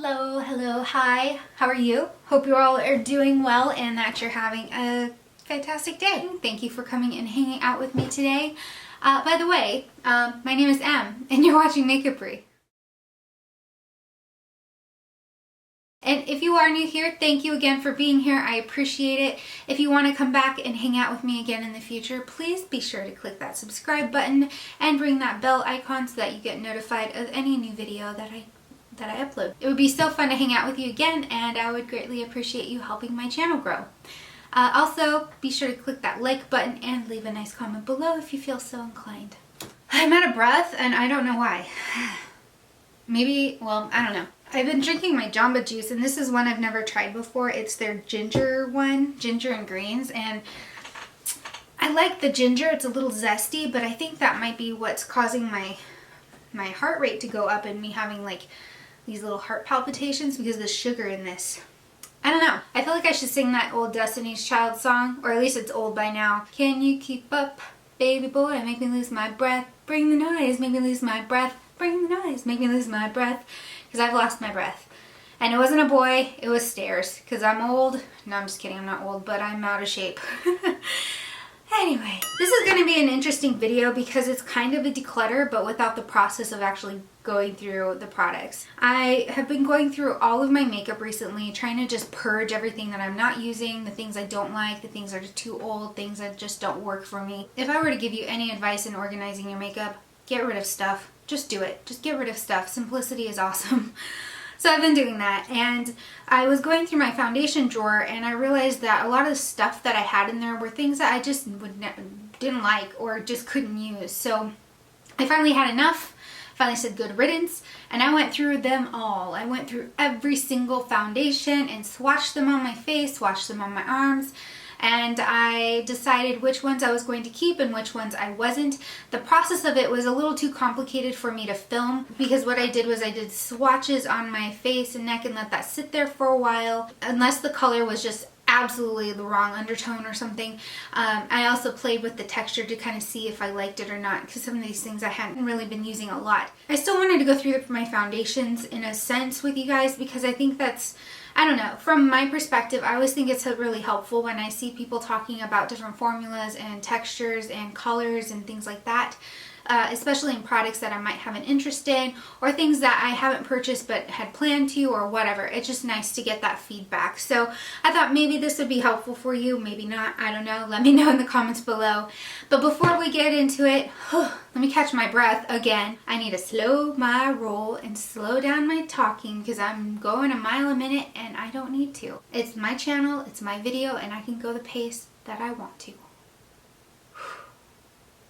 Hello, hi. How are you? Hope you all are doing well and that you're having a fantastic day. Thank you for coming and hanging out with me today. By the way, my name is Em and you're watching Makeupry. And if you are new here, thank you again for being here. I appreciate it. If you want to come back and hang out with me again in the future, please be sure to click that subscribe button and ring that bell icon so that you get notified of any new video that I upload. It would be so fun to hang out with you again, and I would greatly appreciate you helping my channel grow. Also, be sure to click that like button and leave a nice comment below if you feel so inclined. I'm out of breath and I don't know why. Maybe, well, I don't know. I've been drinking my Jamba Juice, and this is one I've never tried before. It's their ginger one, ginger and greens, and I like the ginger. It's a little zesty, but I think that might be what's causing my heart rate to go up and me having like these little heart palpitations because of the sugar in this. I don't know. I feel like I should sing that old Destiny's Child song, or at least it's old by now. Can you keep up, baby boy? Make me lose my breath. Bring the noise, make me lose my breath. Bring the noise, make me lose my breath. Because I've lost my breath. And it wasn't a boy, it was stairs. Because I'm old. No, I'm just kidding, I'm not old, but I'm out of shape. Anyway, this is going to be an interesting video because it's kind of a declutter, but without the process of actually going through the products. I have been going through all of my makeup recently, trying to just purge everything that I'm not using, the things I don't like, the things that are too old, things that just don't work for me. If I were to give you any advice in organizing your makeup, get rid of stuff. Just do it. Just get rid of stuff. Simplicity is awesome. So I've been doing that, and I was going through my foundation drawer and I realized that a lot of the stuff that I had in there were things that I just didn't like or just couldn't use. So I finally had enough. Finally said good riddance, and I went through them all. I went through every single foundation and swatched them on my face, swatched them on my arms, and I decided which ones I was going to keep and which ones I wasn't. The process of it was a little too complicated for me to film because what I did was I did swatches on my face and neck and let that sit there for a while, unless the color was just absolutely the wrong undertone or something. I also played with the texture to kind of see if I liked it or not, because some of these things I hadn't really been using a lot. I still wanted to go through my foundations in a sense with you guys because I think that's, I don't know, from my perspective, I always think it's really helpful when I see people talking about different formulas and textures and colors and things like that. Especially in products that I might have an interest in or things that I haven't purchased but had planned to or whatever. It's just nice to get that feedback. So I thought maybe this would be helpful for you, maybe not, I don't know. Let me know in the comments below. But before we get into it, let me catch my breath again. I need to slow my roll and slow down my talking because I'm going a mile a minute and I don't need to. It's my channel, it's my video, and I can go the pace that I want to.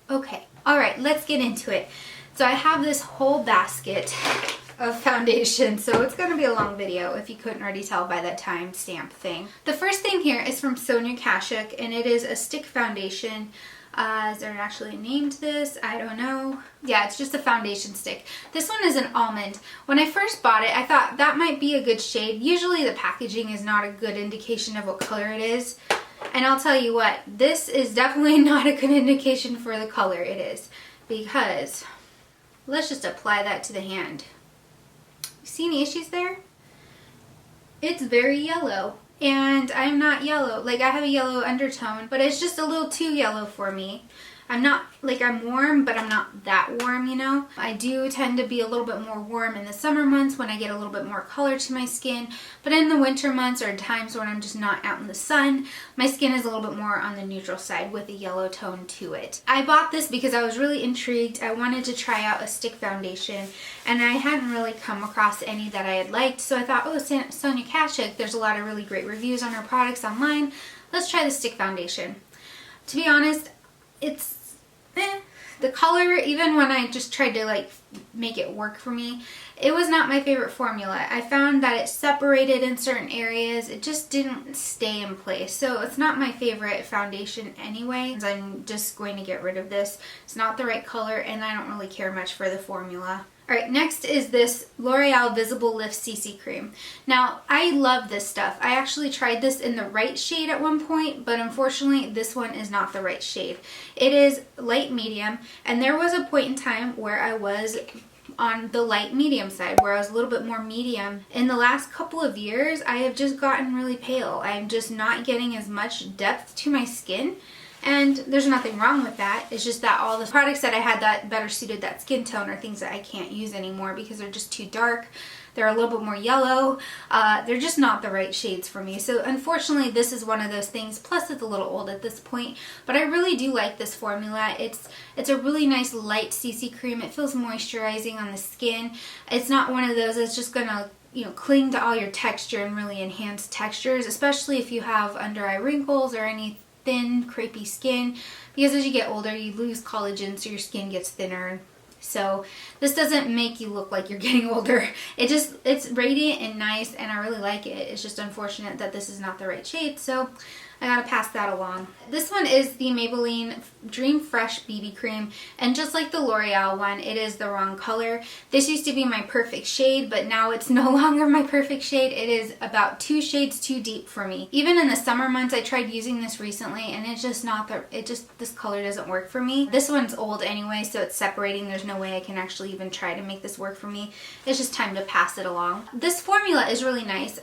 Okay, alright, let's get into it. So I have this whole basket of foundation, so it's going to be a long video if you couldn't already tell by that timestamp thing. The first thing here is from Sonia Kashuk, and it is a stick foundation. Is there actually a name to this? I don't know. Yeah, it's just a foundation stick. This one is an almond. When I first bought it, I thought that might be a good shade. Usually the packaging is not a good indication of what color it is. And I'll tell you what, this is definitely not a good indication for the color it is, because let's just apply that to the hand. You see any issues there? It's very yellow, and I'm not yellow. Like, I have a yellow undertone, but it's just a little too yellow for me. I'm not, like, I'm warm, but I'm not that warm, you know? I do tend to be a little bit more warm in the summer months when I get a little bit more color to my skin, but in the winter months or times when I'm just not out in the sun, my skin is a little bit more on the neutral side with a yellow tone to it. I bought this because I was really intrigued. I wanted to try out a stick foundation, and I hadn't really come across any that I had liked, so I thought, oh, Sonia Kashuk, there's a lot of really great reviews on her products online. Let's try the stick foundation. To be honest, it's the color, even when I just tried to like make it work for me, it was not my favorite formula. I found that it separated in certain areas. It just didn't stay in place. So it's not my favorite foundation anyway. I'm just going to get rid of this. It's not the right color, and I don't really care much for the formula. Alright, next is this L'Oreal Visible Lift CC Cream. Now, I love this stuff. I actually tried this in the right shade at one point, but unfortunately this one is not the right shade. It is light medium, and there was a point in time where I was on the light medium side, where I was a little bit more medium. In the last couple of years, I have just gotten really pale. I'm just not getting as much depth to my skin. And there's nothing wrong with that. It's just that all the products that I had that better suited that skin tone are things that I can't use anymore because they're just too dark. They're a little bit more yellow. They're just not the right shades for me. So unfortunately, this is one of those things. Plus, it's a little old at this point. But I really do like this formula. It's a really nice light CC cream. It feels moisturizing on the skin. It's not one of those that's just gonna, you know, cling to all your texture and really enhance textures, especially if you have under eye wrinkles or any thin, crepey skin, because as you get older, you lose collagen, so your skin gets thinner. So this doesn't make you look like you're getting older. It's radiant and nice, and I really like it. It's just unfortunate that this is not the right shade, so I gotta pass that along. This one is the Maybelline Dream Fresh BB Cream, and just like the L'Oreal one, it is the wrong color. This used to be my perfect shade, but now it's no longer my perfect shade. It is about 2 shades too deep for me. Even in the summer months, I tried using this recently, and it's just not this color doesn't work for me. This one's old anyway, so it's separating. There's no way I can actually even try to make this work for me. It's just time to pass it along. This formula is really nice.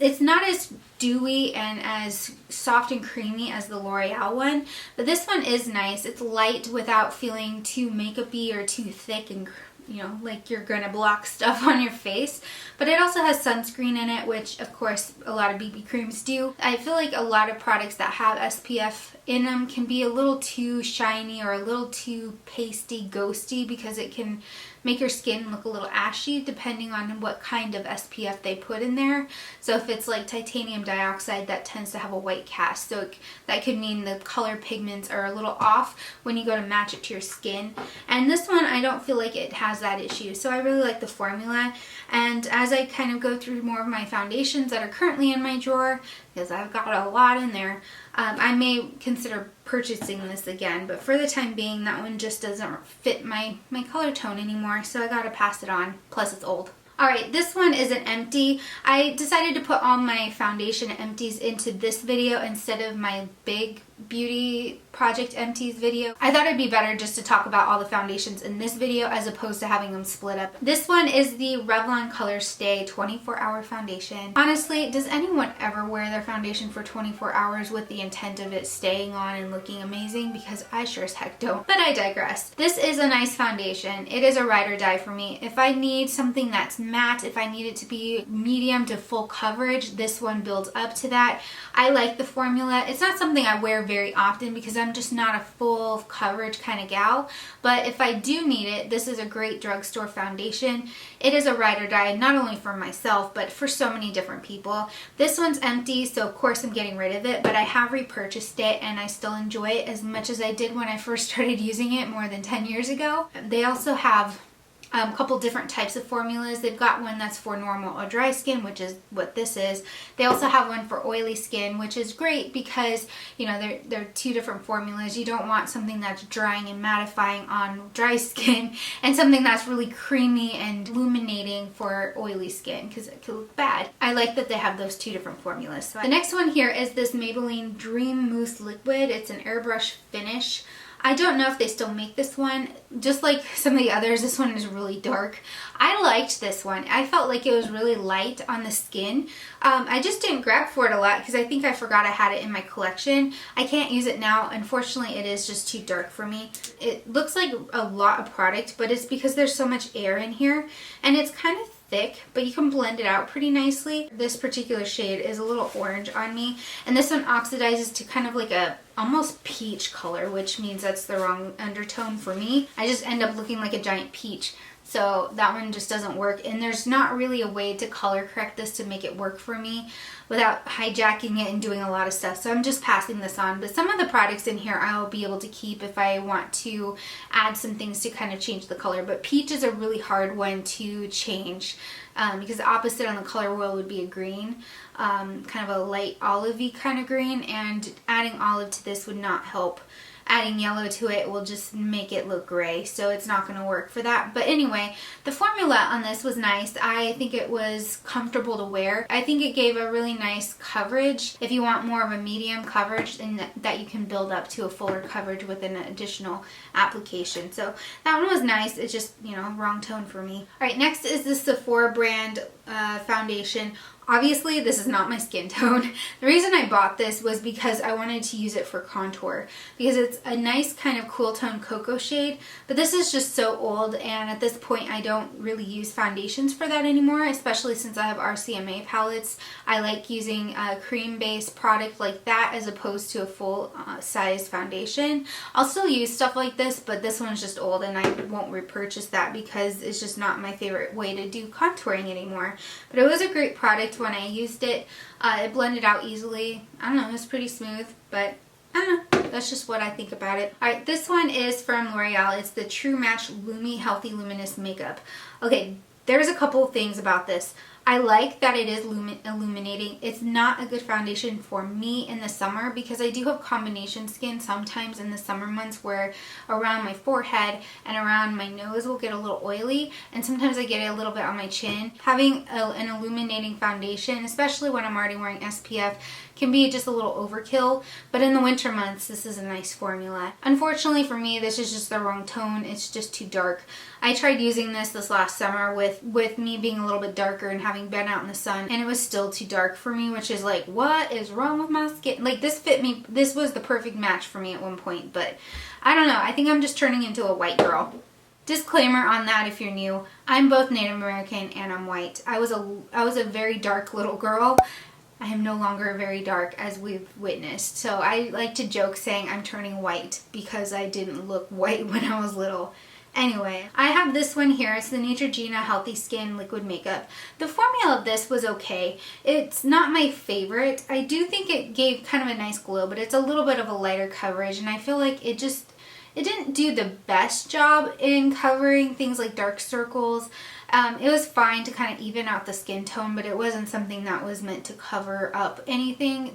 It's not as dewy and as soft and creamy as the L'Oreal one, but this one is nice. It's light without feeling too makeup-y or too thick and, you know, like you're gonna block stuff on your face. But it also has sunscreen in it, which of course a lot of BB creams do. I feel like a lot of products that have SPF in them can be a little too shiny or a little too pasty, ghosty, because it can make your skin look a little ashy depending on what kind of SPF they put in there. So if it's like titanium dioxide, that tends to have a white cast, so that could mean the color pigments are a little off when you go to match it to your skin. And this one, I don't feel like it has that issue, so I really like the formula. And as I kind of go through more of my foundations that are currently in my drawer, because I've got a lot in there, I may consider purchasing this again, but for the time being, that one just doesn't fit my color tone anymore, so I gotta pass it on. Plus, it's old. Alright, this one is an empty. I decided to put all my foundation empties into this video instead of my big beauty project empties video. I thought it'd be better just to talk about all the foundations in this video as opposed to having them split up. This one is the Revlon Color Stay 24-Hour Foundation. Honestly, does anyone ever wear their foundation for 24 hours with the intent of it staying on and looking amazing? Because I sure as heck don't. But I digress. This is a nice foundation. It is a ride or die for me. If I need something that's matte, if I need it to be medium to full coverage, this one builds up to that. I like the formula. It's not something I wear very often because I'm just not a full coverage kind of gal, but if I do need it, this is a great drugstore foundation. It is a ride or die, not only for myself, but for so many different people. This one's empty, so of course I'm getting rid of it, but I have repurchased it and I still enjoy it as much as I did when I first started using it more than 10 years ago. They also have a couple different types of formulas. They've got one that's for normal or dry skin, which is what this is. They also have one for oily skin, which is great because, you know, they're 2 different formulas. You don't want something that's drying and mattifying on dry skin and something that's really creamy and illuminating for oily skin because it could look bad. I like that they have those 2 different formulas. So the next one here is this Maybelline Dream Mousse Liquid. It's an airbrush finish. I don't know if they still make this one. Just like some of the others, this one is really dark. I liked this one. I felt like it was really light on the skin. I just didn't grab for it a lot because I think I forgot I had it in my collection. I can't use it now. Unfortunately, it is just too dark for me. It looks like a lot of product, but it's because there's so much air in here. And it's kind of thick, but you can blend it out pretty nicely. This particular shade is a little orange on me, and this one oxidizes to kind of like a almost peach color, which means that's the wrong undertone for me. I just end up looking like a giant peach. So that one just doesn't work, and there's not really a way to color correct this to make it work for me without hijacking it and doing a lot of stuff. So I'm just passing this on, but some of the products in here I'll be able to keep if I want to add some things to kind of change the color. But peach is a really hard one to change because the opposite on the color wheel would be a green, kind of a light olivey kind of green, and adding olive to this would not help adding yellow to it will just make it look gray, so it's not going to work for that. But anyway, the formula on this was nice. I think it was comfortable to wear. I think it gave a really nice coverage if you want more of a medium coverage, and that you can build up to a fuller coverage with an additional application. So that one was nice. It's just, you know, wrong tone for me. All right, next is the Sephora brand foundation. Obviously, this is not my skin tone. The reason I bought this was because I wanted to use it for contour, because it's a nice kind of cool tone cocoa shade, but this is just so old, and at this point I don't really use foundations for that anymore, especially since I have RCMA palettes. I like using a cream-based product like that as opposed to a full-sized foundation. I'll still use stuff like this, but this one's just old and I won't repurchase that because it's just not my favorite way to do contouring anymore. But it was a great product when I used it. It blended out easily. I don't know, it was pretty smooth, but I don't know. That's just what I think about it. Alright, this one is from L'Oreal. It's the True Match Lumi Healthy Luminous Makeup. Okay, there's a couple of things about this. I like that it is illuminating. It's not a good foundation for me in the summer because I do have combination skin sometimes in the summer months where around my forehead and around my nose will get a little oily, and sometimes I get it a little bit on my chin. Having an illuminating foundation, especially when I'm already wearing SPF, can be just a little overkill, but in the winter months this is a nice formula. Unfortunately for me, this is just the wrong tone. It's just too dark. I tried using this last summer with me being a little bit darker and having been out in the sun, and it was still too dark for me, which is like, what is wrong with my skin? Like, this fit me. This was the perfect match for me at one point, but I don't know. I think I'm just turning into a white girl. Disclaimer on that if you're new, I'm both Native American and I'm white. I was a very dark little girl. I am no longer very dark, as we've witnessed. So I like to joke saying I'm turning white because I didn't look white when I was little. Anyway, I have this one here. It's the Neutrogena Healthy Skin Liquid Makeup. The formula of this was okay. It's not my favorite. I do think it gave kind of a nice glow, but it's a little bit of a lighter coverage, and I feel like it didn't do the best job in covering things like dark circles. It was fine to kind of even out the skin tone, but it wasn't something that was meant to cover up anything.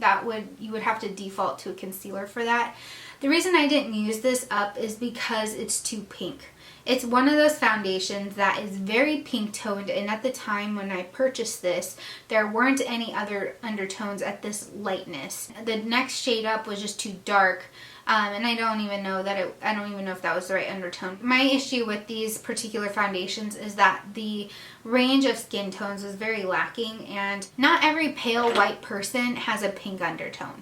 You would have to default to a concealer for that. The reason I didn't use this up is because it's too pink. It's one of those foundations that is very pink toned, and at the time when I purchased this, there weren't any other undertones at this lightness. The next shade up was just too dark. And I don't even know if that was the right undertone. My issue with these particular foundations is that the range of skin tones was very lacking, and not every pale white person has a pink undertone.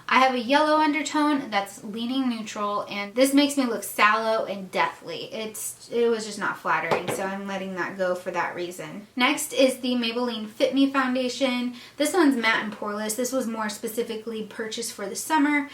I have a yellow undertone that's leaning neutral, and this makes me look sallow and deathly. It was just not flattering, so I'm letting that go for that reason. Next is the Maybelline Fit Me foundation. This one's matte and poreless. This was more specifically purchased for the summer.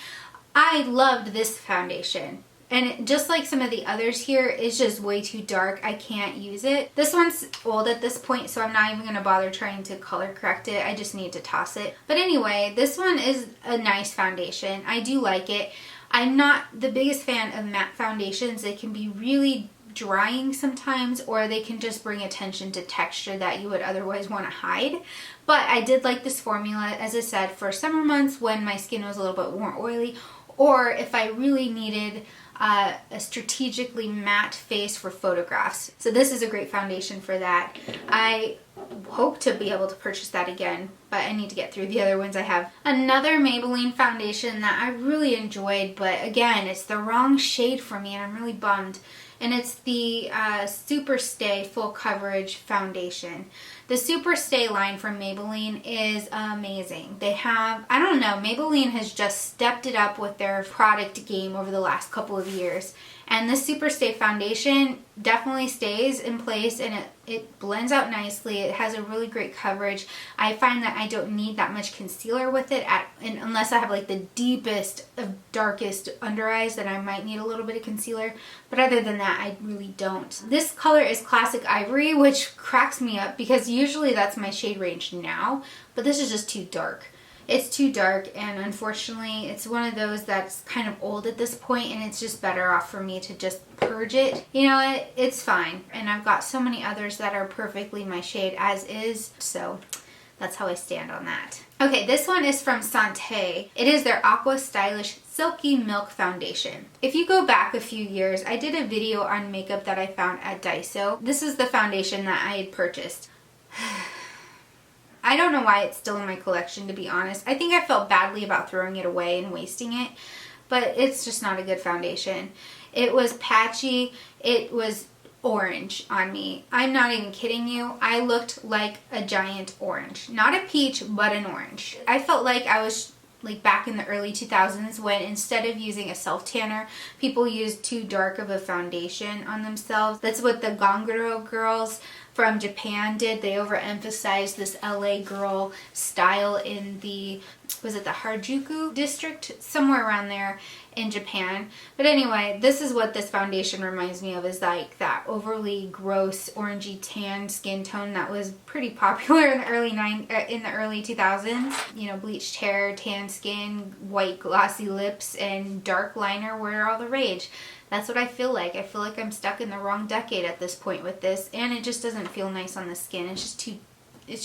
I loved this foundation, and just like some of the others here, it's just way too dark. I can't use it. This one's old at this point, so I'm not even going to bother trying to color correct it. I just need to toss it. But anyway, this one is a nice foundation. I do like it. I'm not the biggest fan of matte foundations. They can be really drying sometimes, or they can just bring attention to texture that you would otherwise want to hide. But I did like this formula, as I said, for summer months when my skin was a little bit more oily, or if I really needed a strategically matte face for photographs. So this is a great foundation for that. I hope to be able to purchase that again, but I need to get through the other ones I have. Another Maybelline foundation that I really enjoyed, but again, it's the wrong shade for me and I'm really bummed. And it's the Super Stay Full Coverage Foundation. The Super Stay line from Maybelline is amazing. They have, I don't know, Maybelline has just stepped it up with their product game over the last couple of years. And this Super Stay foundation definitely stays in place, and it blends out nicely. It has a really great coverage. I find that I don't need that much concealer with it unless I have like the deepest of darkest under eyes, that I might need a little bit of concealer. But other than that, I really don't. This color is Classic Ivory, which cracks me up because usually that's my shade range now, but this is just too dark. It's too dark, and unfortunately it's one of those that's kind of old at this point, and it's just better off for me to just purge it. You know, it's fine, and I've got so many others that are perfectly my shade as is, so That's how I stand on that. Okay, this one is from Santé. It is their Aqua Stylish Silky Milk Foundation. If you go back a few years, I did a video on makeup that I found at Daiso. This is the foundation that I had purchased. I don't know why it's still in my collection, to be honest. I think I felt badly about throwing it away and wasting it, but it's just not a good foundation. It was patchy. It was orange on me. I'm not even kidding you. I looked like a giant orange. Not a peach, but an orange. I felt like I was like back in the early 2000s when instead of using a self-tanner, people used too dark of a foundation on themselves. That's what the Gongoro girls from Japan did. They overemphasized this LA girl style in the, was it the Harajuku district? Somewhere around there in Japan. But anyway, this is what this foundation reminds me of, is like that overly gross orangey tan skin tone that was pretty popular in the early 2000s. You know, bleached hair, tan skin, white glossy lips, and dark liner were all the rage. That's what I feel like. I feel like I'm stuck in the wrong decade at this point with this, and it just doesn't feel nice on the skin. It's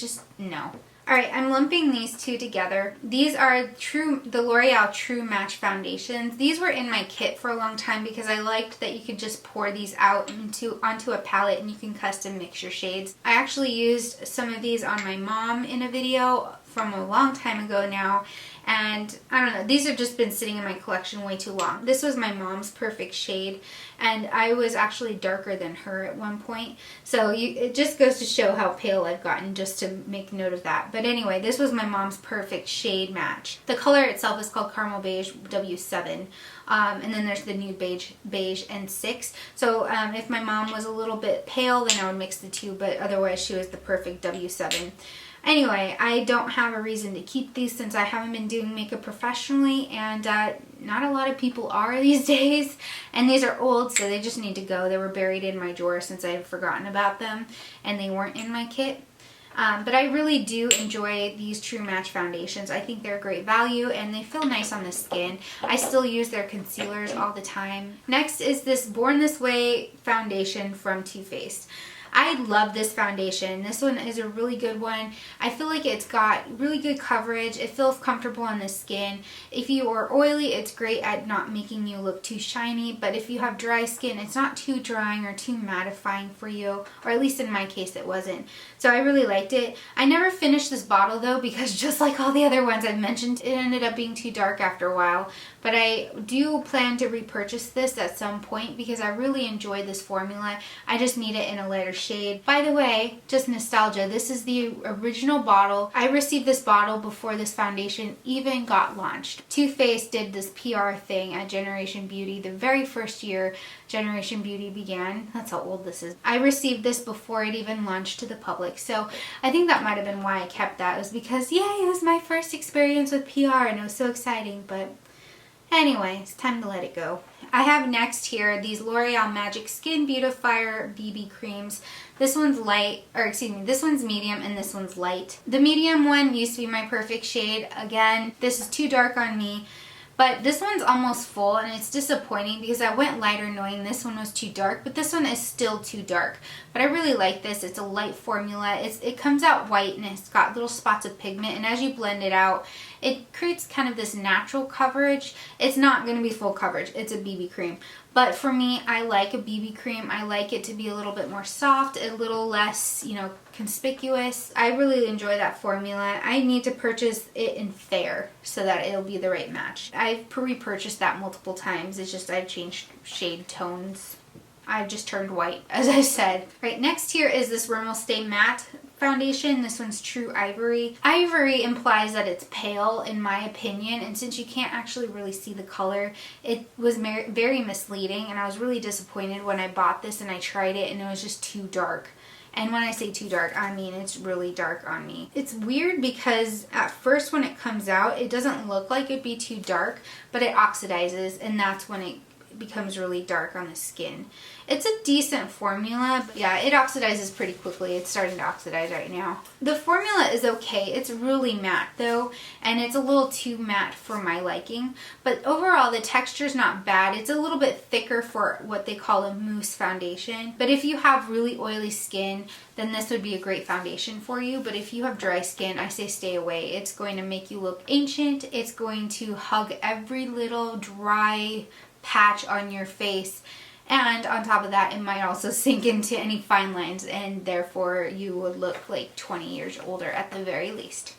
just no. Alright, I'm lumping these two together. These are the L'Oreal True Match foundations. These were in my kit for a long time because I liked that you could just pour these out onto a palette and you can custom mix your shades. I actually used some of these on my mom in a video from a long time ago now, and I don't know, these have just been sitting in my collection way too long. This was my mom's perfect shade, and I was actually darker than her at one point, so it just goes to show how pale I've gotten, just to make note of that. But anyway, this was my mom's perfect shade match. The color itself is called Caramel Beige W7. And then there's the Nude Beige N6. So if my mom was a little bit pale, then I would mix the two, but otherwise she was the perfect W7. Anyway, I don't have a reason to keep these since I haven't been doing makeup professionally, and not a lot of people are these days. And these are old, so they just need to go. They were buried in my drawer since I've forgotten about them, and they weren't in my kit. But I really do enjoy these True Match foundations. I think they're great value and they feel nice on the skin. I still use their concealers all the time. Next is this Born This Way foundation from Too Faced. I love this foundation. This one is a really good one. I feel like it's got really good coverage. It feels comfortable on the skin. If you are oily, it's great at not making you look too shiny, but if you have dry skin, it's not too drying or too mattifying for you, or at least in my case it wasn't. So I really liked it. I never finished this bottle though, because just like all the other ones I've mentioned, it ended up being too dark after a while. But I do plan to repurchase this at some point because I really enjoyed this formula. I just need it in a lighter shade. By the way, just nostalgia, this is the original bottle. I received this bottle before this foundation even got launched. Too Faced did this PR thing at Generation Beauty the very first year Generation Beauty began. That's how old this is. I received this before it even launched to the public. So I think that might have been why I kept that. It was because, yay, it was my first experience with PR and it was so exciting. But anyway, it's time to let it go. I have next here these L'Oreal Magic Skin Beautifier BB creams. This one's light, or excuse me, this one's medium and this one's light. The medium one used to be my perfect shade. Again, this is too dark on me. But this one's almost full and it's disappointing because I went lighter knowing this one was too dark, but this one is still too dark. But I really like this. It's a light formula. It comes out white and it's got little spots of pigment, and as you blend it out, it creates kind of this natural coverage. It's not going to be full coverage. It's a BB cream. But for me, I like a BB cream. I like it to be a little bit more soft, a little less, you know, conspicuous. I really enjoy that formula. I need to purchase it in Fair so that it'll be the right match. I've repurchased that multiple times. It's just I've changed shade tones. I've just turned white, as I said. Right, next here is this Rimmel Stay Matte foundation. This one's True Ivory. Ivory implies that it's pale in my opinion, and since you can't actually really see the color, it was very misleading, and I was really disappointed when I bought this and I tried it and it was just too dark. And when I say too dark, I mean it's really dark on me. It's weird because at first when it comes out, it doesn't look like it'd be too dark, but it oxidizes, and that's when it becomes really dark on the skin. It's a decent formula, but yeah, it oxidizes pretty quickly. It's starting to oxidize right now. The formula is okay. It's really matte though, and it's a little too matte for my liking. But overall, the texture is not bad. It's a little bit thicker for what they call a mousse foundation. But if you have really oily skin, then this would be a great foundation for you. But if you have dry skin, I say stay away. It's going to make you look ancient. It's going to hug every little dry patch on your face. And on top of that, it might also sink into any fine lines, and therefore you would look like 20 years older at the very least.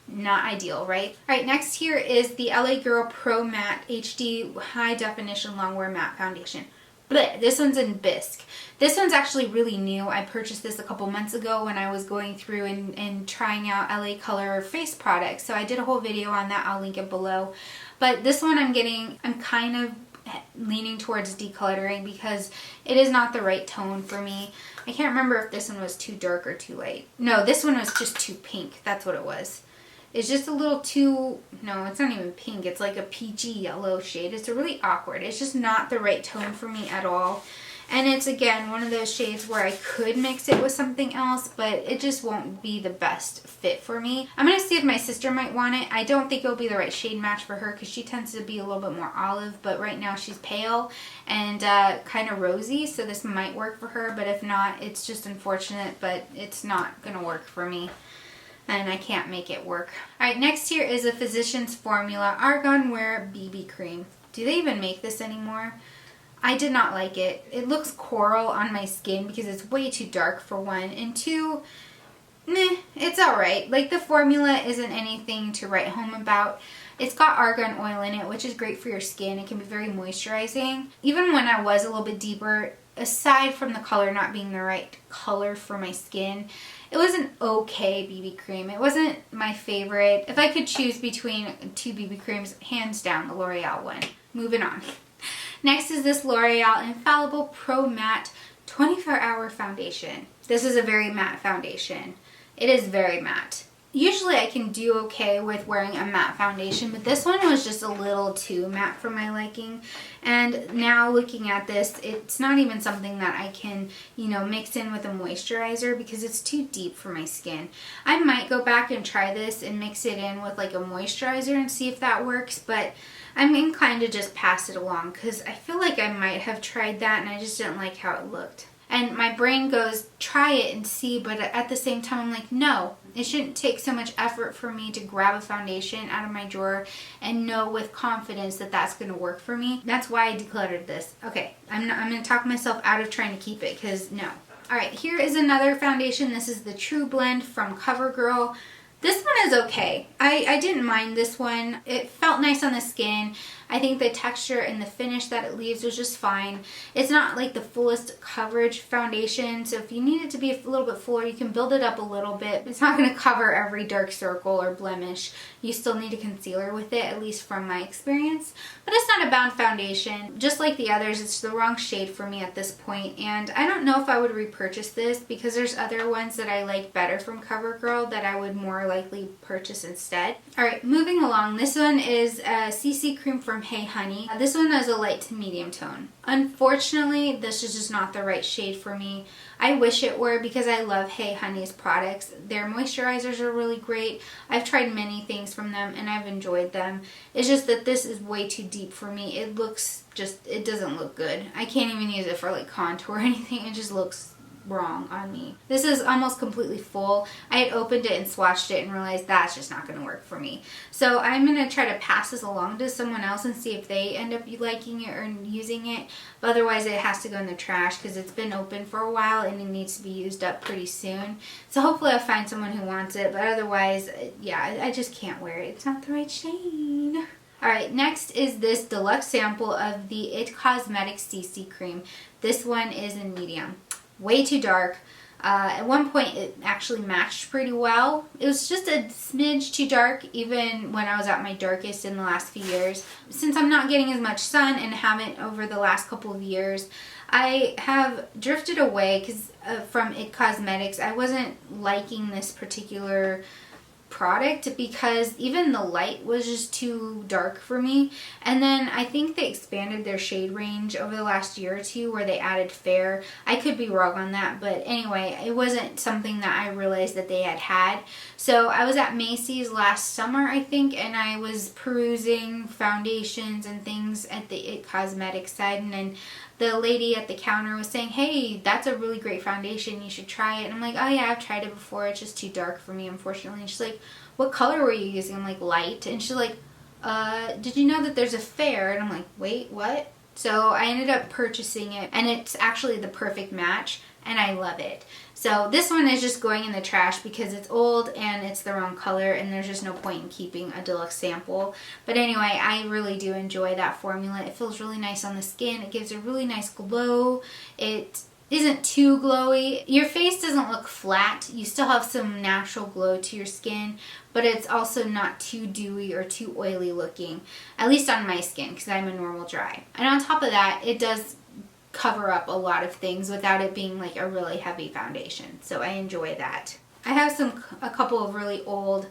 Not ideal, right? All right, next here is the LA Girl Pro Matte HD High Definition Longwear Matte Foundation. Blech, this one's in bisque. This one's actually really new. I purchased this a couple months ago when I was going through and trying out LA Color face products. So I did a whole video on that. I'll link it below. But this one I'm kind of leaning towards decluttering because it is not the right tone for me. I can't remember if this one was too dark or too light. No, this one was just too pink. That's what it was. It's just a little too, no, it's not even pink. It's like a peachy yellow shade. It's really awkward. It's just not the right tone for me at all. And it's, again, one of those shades where I could mix it with something else, but it just won't be the best fit for me. I'm going to see if my sister might want it. I don't think it'll be the right shade match for her because she tends to be a little bit more olive, but right now she's pale and kind of rosy, so this might work for her, but if not, it's just unfortunate, but it's not going to work for me. And I can't make it work. Alright, next here is a Physicians Formula Argan Wear BB Cream. Do they even make this anymore? I did not like it. It looks coral on my skin because it's way too dark for one, and two, meh, it's alright. Like, the formula isn't anything to write home about. It's got argan oil in it, which is great for your skin. It can be very moisturizing. Even when I was a little bit deeper, aside from the color not being the right color for my skin, it was an okay BB cream. It wasn't my favorite. If I could choose between two BB creams, hands down the L'Oreal one. Moving on. Next is this L'Oreal Infallible Pro Matte 24-Hour Foundation. This is a very matte foundation. It is very matte. Usually I can do okay with wearing a matte foundation, but this one was just a little too matte for my liking. And now looking at this, it's not even something that I can, mix in with a moisturizer because it's too deep for my skin. I might go back and try this and mix it in with like a moisturizer and see if that works, but I'm inclined to just pass it along because I feel like I might have tried that and I just didn't like how it looked. And my brain goes, try it and see, but at the same time I'm like, no, it shouldn't take so much effort for me to grab a foundation out of my drawer and know with confidence that that's going to work for me. That's why I decluttered this. Okay, I'm going to talk myself out of trying to keep it because no. Alright, here is another foundation. This is the True Blend from CoverGirl. This one is okay. I didn't mind this one. It felt nice on the skin. I think the texture and the finish that it leaves was just fine. It's not like the fullest coverage foundation, so if you need it to be a little bit fuller, you can build it up a little bit. It's not going to cover every dark circle or blemish. You still need a concealer with it, at least from my experience. But it's not a bound foundation. Just like the others, it's the wrong shade for me at this point, and I don't know if I would repurchase this because there's other ones that I like better from CoverGirl that I would more likely purchase instead. Alright, moving along. This one is a CC cream from Hey Honey. This one is a light to medium tone. Unfortunately, this is just not the right shade for me. I wish it were because I love Hey Honey's products. Their moisturizers are really great. I've tried many things from them and I've enjoyed them. It's just that this is way too deep for me. It doesn't look good. I can't even use it for like contour or anything. It just looks wrong on me. This is almost completely full. I had opened it and swatched it and realized that's just not going to work for me. So I'm going to try to pass this along to someone else and see if they end up liking it or using it. But otherwise it has to go in the trash because it's been open for a while and it needs to be used up pretty soon. So hopefully I'll find someone who wants it, but otherwise, yeah, I just can't wear it. It's not the right shade. Alright, next is this deluxe sample of the IT Cosmetics CC cream. This one is in medium. Way too dark. At one point it actually matched pretty well. It was just a smidge too dark even when I was at my darkest in the last few years. Since I'm not getting as much sun and haven't over the last couple of years, I have drifted away from IT Cosmetics. I wasn't liking this particular product because even the light was just too dark for me. And then I think they expanded their shade range over the last year or two where they added fair. I could be wrong on that, but anyway, it wasn't something that I realized that they had. So I was at Macy's last summer, I think, and I was perusing foundations and things at the It Cosmetics side, and then the lady at the counter was saying, hey, that's a really great foundation, you should try it. And I'm like, oh yeah, I've tried it before, it's just too dark for me, unfortunately. And she's like, what color were you using? I'm like, light. And she's like, did you know that there's a fair? And I'm like, wait, what? So I ended up purchasing it, and it's actually the perfect match, and I love it. So this one is just going in the trash because it's old and it's the wrong color, and there's just no point in keeping a deluxe sample. But anyway, I really do enjoy that formula. It feels really nice on the skin. It gives a really nice glow. It isn't too glowy. Your face doesn't look flat. You still have some natural glow to your skin, but it's also not too dewy or too oily looking, at least on my skin because I'm a normal dry. And on top of that, it does cover up a lot of things without it being like a really heavy foundation. So I enjoy that. I have a couple of really old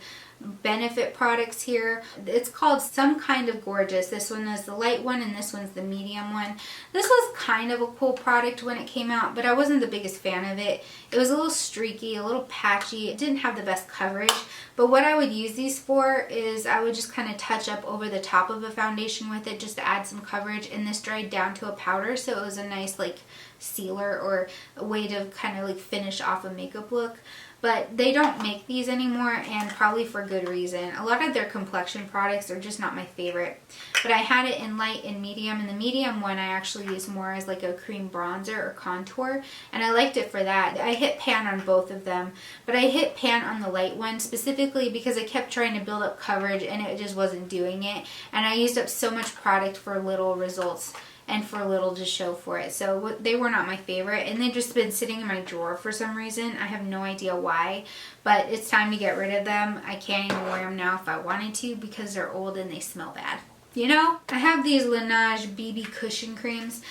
Benefit products here. It's called Some Kind of Gorgeous. This one is the light one and this one's the medium one. This was kind of a cool product when it came out, but I wasn't the biggest fan of it. It was a little streaky, a little patchy. It didn't have the best coverage, but what I would use these for is I would just kind of touch up over the top of a foundation with it just to add some coverage, and this dried down to a powder, so it was a nice like sealer or a way to kind of like finish off a makeup look. But they don't make these anymore, and probably for good reason. A lot of their complexion products are just not my favorite. But I had it in light and medium, and the medium one I actually use more as like a cream bronzer or contour, and I liked it for that. I hit pan on both of them, but I hit pan on the light one specifically because I kept trying to build up coverage and it just wasn't doing it. And I used up so much product for little results and for little to show for it. So they were not my favorite, and they've just been sitting in my drawer for some reason. I have no idea why, but it's time to get rid of them. I can't even wear them now if I wanted to because they're old and they smell bad. You know? I have these Laneige BB cushion creams.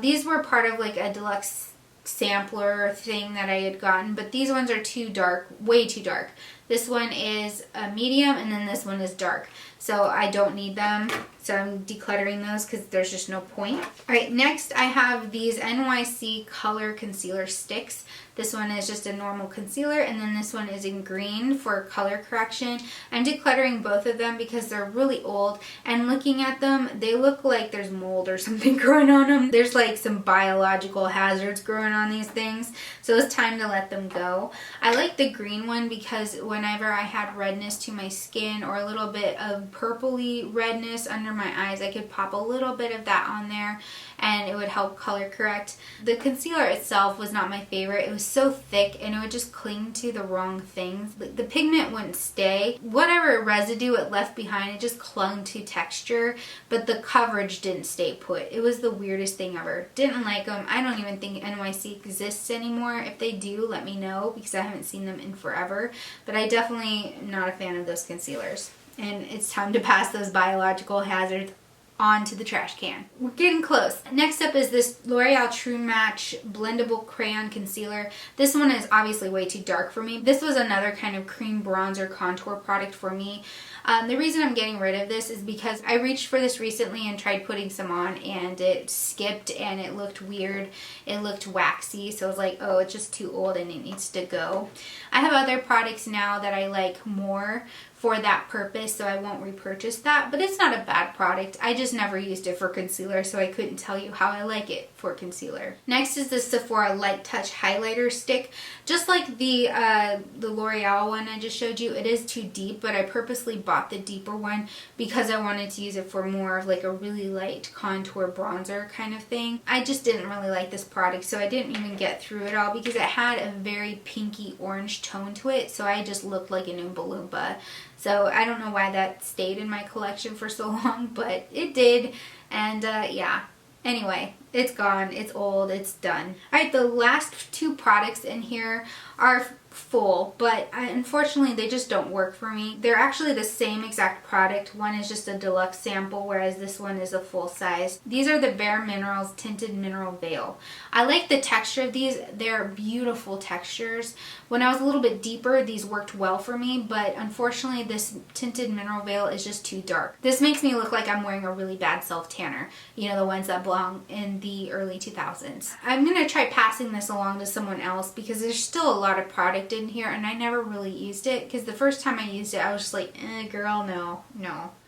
These were part of like a deluxe sampler thing that I had gotten, but these ones are too dark, way too dark. This one is a medium, and then this one is dark. So I don't need them. So I'm decluttering those because there's just no point. Alright, next I have these NYC Color Concealer Sticks. This one is just a normal concealer, and then this one is in green for color correction. I'm decluttering both of them because they're really old, and looking at them, they look like there's mold or something growing on them. There's like some biological hazards growing on these things, so it's time to let them go. I like the green one because whenever I had redness to my skin or a little bit of purpley redness under my eyes, I could pop a little bit of that on there and it would help color correct. The concealer itself was not my favorite. It was so thick and it would just cling to the wrong things. The pigment wouldn't stay. Whatever residue it left behind, it just clung to texture, but the coverage didn't stay put. It was the weirdest thing ever. Didn't like them. I don't even think NYC exists anymore. If they do, let me know because I haven't seen them in forever, but I definitely am not a fan of those concealers. And it's time to pass those biological hazards onto the trash can. We're getting close. Next up is this L'Oreal True Match Blendable Crayon Concealer. This one is obviously way too dark for me. This was another kind of cream bronzer contour product for me. The reason I'm getting rid of this is because I reached for this recently and tried putting some on, and it skipped and it looked weird. It looked waxy, so I was like, oh, it's just too old and it needs to go. I have other products now that I like more for that purpose, so I won't repurchase that, but it's not a bad product. I just never used it for concealer, so I couldn't tell you how I like it for concealer. Next is the Sephora Light Touch Highlighter Stick. Just like the L'Oreal one I just showed you, it is too deep, but I purposely bought the deeper one because I wanted to use it for more of like a really light contour bronzer kind of thing. I just didn't really like this product, so I didn't even get through it all because it had a very pinky orange tone to it, so I just looked like an Oompa Loompa. So I don't know why that stayed in my collection for so long, but it did. And yeah, anyway, It's gone, it's old, it's done. Alright, the last two products in here are full, but unfortunately they just don't work for me. They're actually the same exact product. One is just a deluxe sample, whereas this one is a full size. These are the Bare Minerals Tinted Mineral Veil. I like the texture of these. They're beautiful textures. When I was a little bit deeper, these worked well for me, but unfortunately this Tinted Mineral Veil is just too dark. This makes me look like I'm wearing a really bad self-tanner. You know, the ones that belong in the early 2000s. I'm gonna try passing this along to someone else because there's still a lot of product in here and I never really used it, because the first time I used it I was just like, girl, no.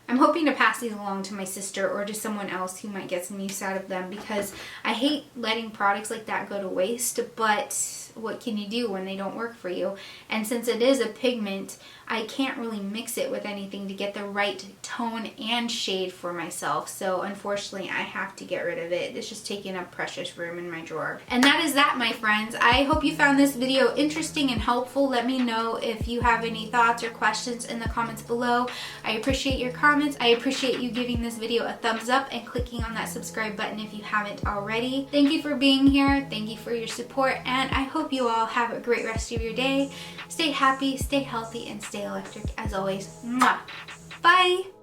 I'm hoping to pass these along to my sister or to someone else who might get some use out of them, because I hate letting products like that go to waste, but what can you do when they don't work for you? And since it is a pigment, I can't really mix it with anything to get the right tone and shade for myself. So unfortunately, I have to get rid of it. It's just taking up precious room in my drawer. And that is that, my friends. I hope you found this video interesting and helpful. Let me know if you have any thoughts or questions in the comments below. I appreciate your comments. I appreciate you giving this video a thumbs up and clicking on that subscribe button if you haven't already. Thank you for being here. Thank you for your support, and I hope you all have a great rest of your day. Stay happy, stay healthy, and stay electric as always. Mwah. Bye!